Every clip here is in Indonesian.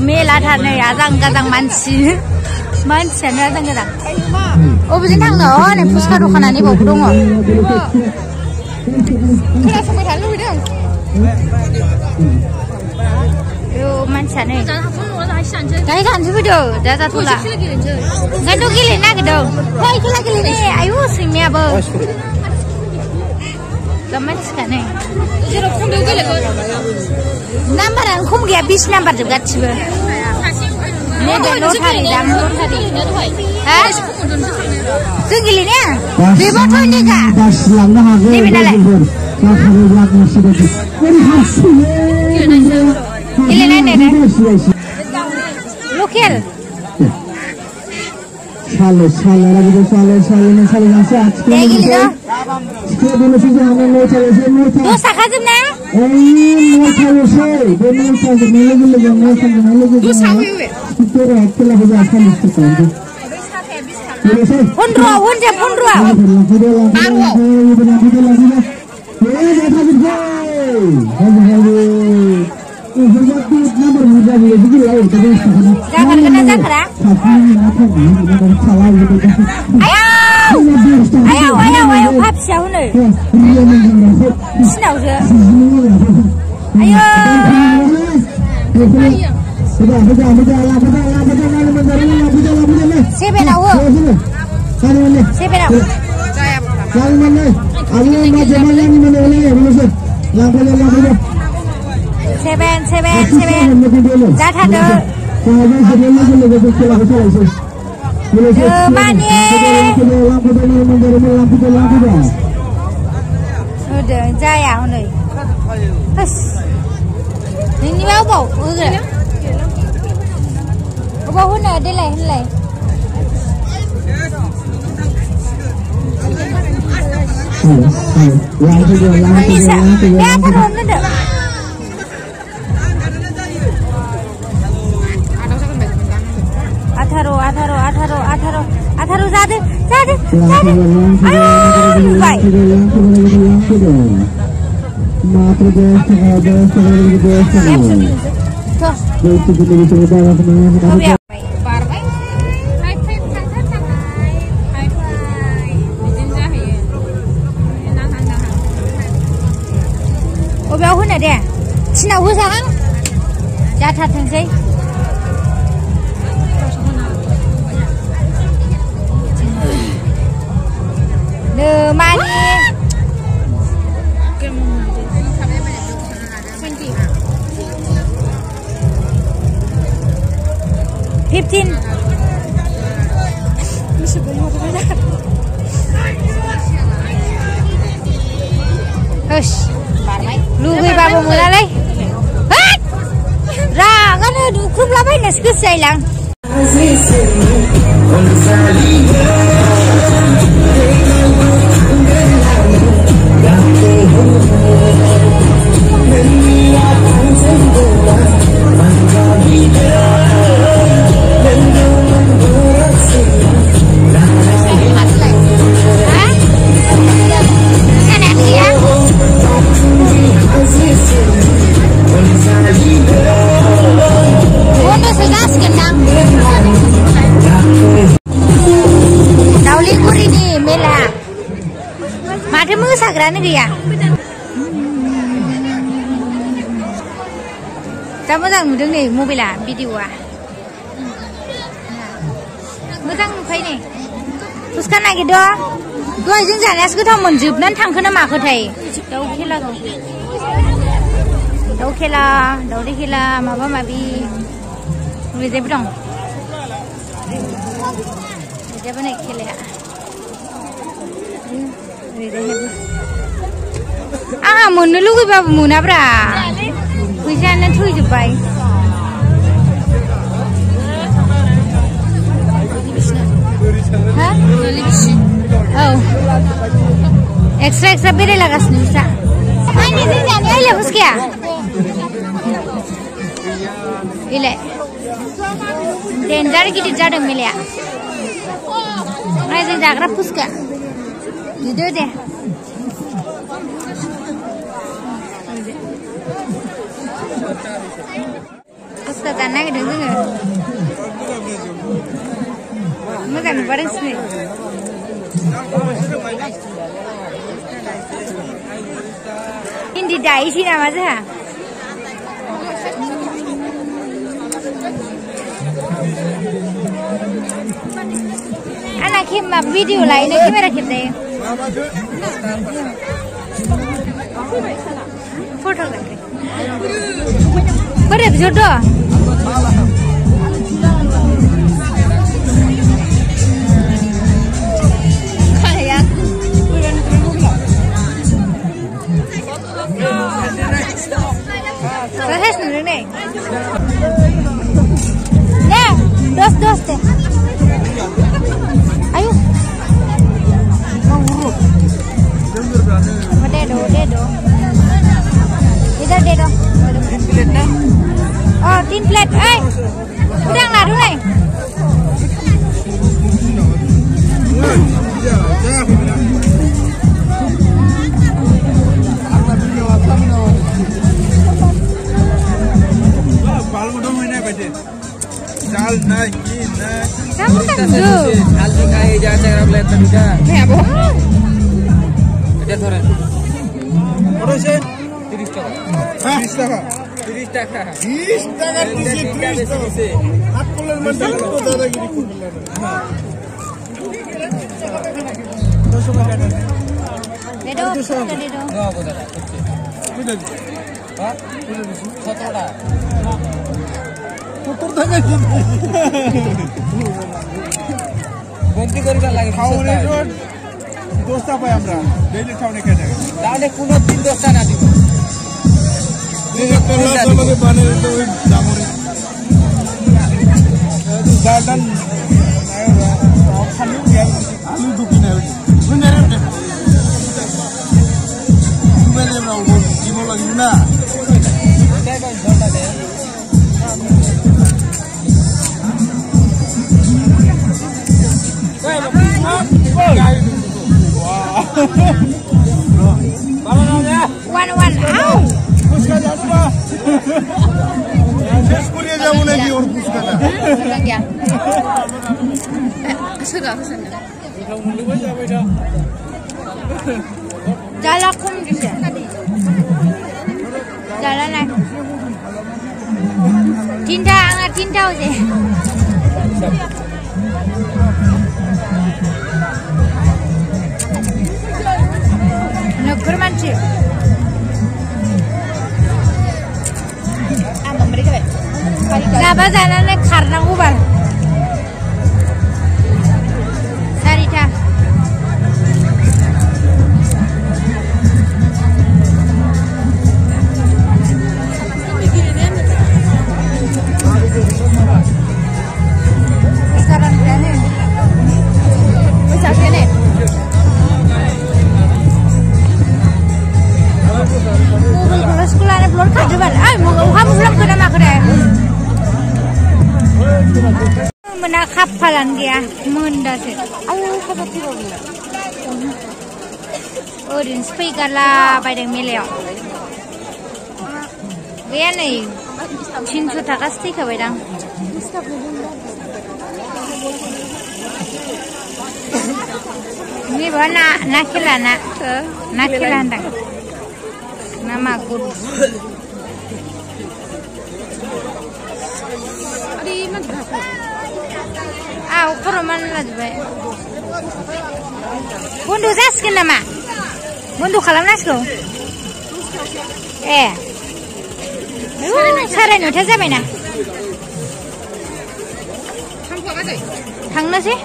मेलाथार नै आजां गाजां मानसियानो आजां गाजां अबेजों थांनो नै फुसका दखाना नैबावबो दङ खोनासंबाय थानो लुबैदों मानसियानो दाहाय जानोसै फैदो दा जाथ'ला ओंखायनोथ' गेलेनो नागिरदों फै खेला गेलेनो आयु सैमायाबो दा मानसिखानो जेराव खमयाव गेलेगोन नाम्बारानो खम गैया 20 नाम्बार जोब गासिबो नैबे लटारि दां लटारि जों गेलेनाया बेबोथ' नैगा नैबे नालाय गेलेनाय नायदो local Sale nasi deh gini tuh tuh sakajum na pundro Zakar kena zakar ah? Ayo, hap siapa nih? Sinau je. Ayo. Siapa nak? Siapa nak? Seven. Jatah do. Mani. Udah, jaya nih. Hus. Ini bau. Udah. Bau huna, delay. Bisa. Ya, turun dulu. Atharu jade. Ayo, baik. Obeau hono deh. Sinau hosang. Jatah थांसै. Mani 15 Hush lugaibaबो मोनालै रागानो दुख्रुबलाबायनोसो गोसो जायोलां mosagraनो गैया दा मोजां नुदों नै मबाइला भिडिअआ मोजां नुखायो नै फुसका नागिरदो दहाय जों जानायासो गोथावमोन जोबनानै थांखो ना माखोथाय दाउ खेला दाउदै खेला माबा माबि बेजेबो दं बेजेबो नै खेलाया आंहा मोननो लुगैबाबो मोनाब्रा फैसायानो थैजोबबाय औ एक्सट्रा बेरायलागासिनो बिसा आंनि जों जानाया इलाय फुसकाया इलाय डेन्जार गिदिर जादों मेलाया जों जाग्रा फुसका Duduk deh. dosa जानो नागिरदों जोङो मोजां नुबाय नोंसिनि हिन्दी दायोसै नामा जोंहा anak खेब भिडिअ लायनो केमेरा खेबजायो फट'ग्राफि बोरै बिजोरद' Terus nih nih, ya, dos deh, ayo, mau urut, dedo, itu dedo, oh tin plate, udah nggak dulu nih, kamu kan tuh. Aldi kaya jangan cara beli juga. Ya bohong. Ada thoran. Berapa sih? 30 taka. 30 taka. 30 taka. 30 taka. 30 taka. Aku lagi masih itu dah gini kuliah. Dedo. Oh, betul. Betul. Hah? Betul. Kotor tangan gitu. Ganti korikan lagi. Khaune road. Dosta pai amra. Daily khaune kaya jaga. Dale kuno tin dosta na dibo. Ini kalau sama ke bane itu jamur. Garden ayo alu ya. Alu dukin ayo. Bener bener. Bener bener. Gimana lagi na? Kita kan dosta deh. One, ow! Puska apa? Kuliah jauh lagi orang puska. Ya. Sudah. Jalan kum gitu. Jalan lah. Tinta aja. Nukur manci. Mereka be. Gaba jalan karena ubah. Sarita. Sekarang berani. Bisa sini. Kalau sekolahnya belum kajuan, mau kamu belum kena makan. Menakap falan dia, mendas. Ayo kata tidur. Oh, din speaker lah pada milio. Dia nih, cinta tak pasti kawedang. Ini mana nakilan dah. Nama guru. Ukuran mana lagi? Bundu zaskin nama. Bundu kalam nasko. Sarai nuta zaman na. Thangna sih.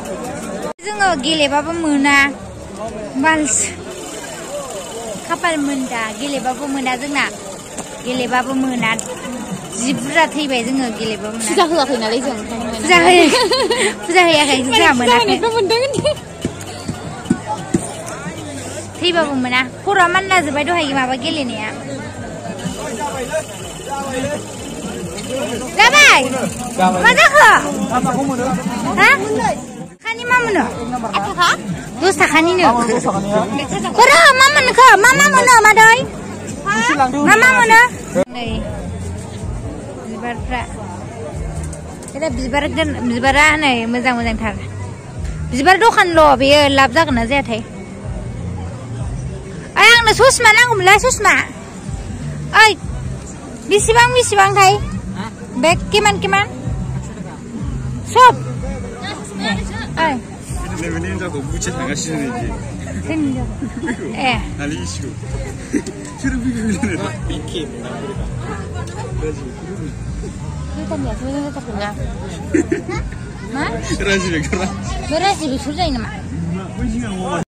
Jangan gelebabu muna. Bals. Kapal munda gelebabu muna jangan. Gelebabu muna. Zibra thaibai जोङो गेलेबाबो मोना फुजा होआखै नालाय जों फुजा होयाखै जोंहा मोनाखै थैबाबो मोना खर'आ मानला जोबबाय दहाय माबा गेलेनाया जाबाय मा जाखो हा खानि मा मोनो 10 थाखानिनो खर' मा मोनखो मा मोनो मादै मा मोनो नै बिबारफ्रा दा बिबारा नै मोजांथार बिबार दखानल' बेयो लाब जागोन ना जायाथाय ओइ आंनो ससमा नांगौमोनलाय ससमा ओइ बेसेबांथाय बेग किमान सब ओइ 내가 자고 무채 나가시는 이제 에 아니 이시고 트루비 비비는 이키 일단 야 저기 잡고 가 마? 그러시면 그러 그러지 왜 소리나 마